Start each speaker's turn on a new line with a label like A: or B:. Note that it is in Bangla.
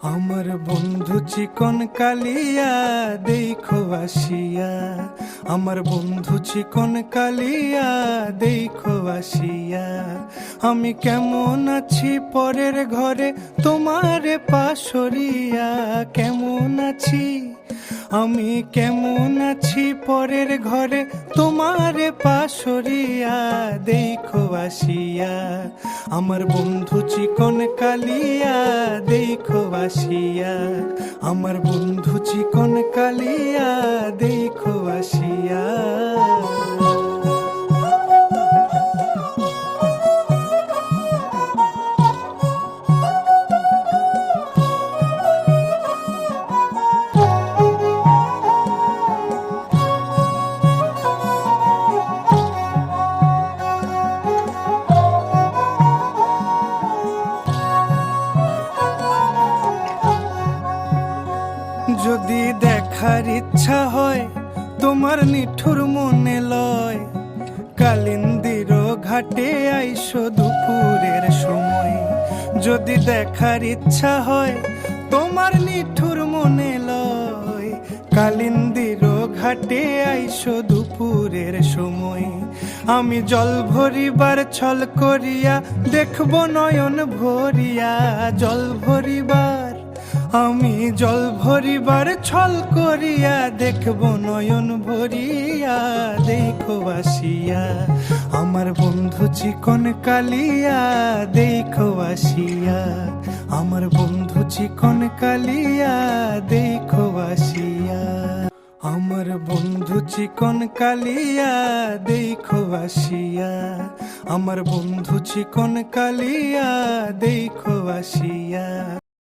A: আমার বন্ধু চিকন কালিয়া দেখো আসিয়া, আমার বন্ধু চিকন কালিয়া দেখো আসিয়া। আমি কেমন আছি পরের ঘরে তোমারে পাশরিয়া, কেমন আছি আমি কেমন আছি পরের ঘরে তোমারে পাশরিয়া দেখো আসিয়া। আমার বন্ধু চিকন কালিয়া দেখো আসিয়া, আমার বন্ধু চিকন কালিয়া দেখো আসিয়া। যদি দেখার ইচ্ছা হয় তোমার নিঠুর মনে লয়, কালিন্দির ঘাটে আইসো দুপুরের সময়। যদি দেখার ইচ্ছা হয় তোমার নিঠুর মনে লয়, কালিন্দির ঘাটে আইসো দুপুরের সময়। আমি জল ভরিবার ছল করিয়া দেখব নয়ন ভরিয়া, জল ভরিবার আমি জল ভরিবার ছল করিয়া দেখব নয়ন ভরিয়া দেখো আসিয়া। আমার বন্ধু চিকন কালিয়া দেখো আসিয়া, আমার বন্ধু চিকন কালিয়া দেখো আসিয়া। আমার বন্ধু চিকন কালিয়া দেখো আসিয়া, আমার বন্ধু চিকন কালিয়া দেখো আসিয়া।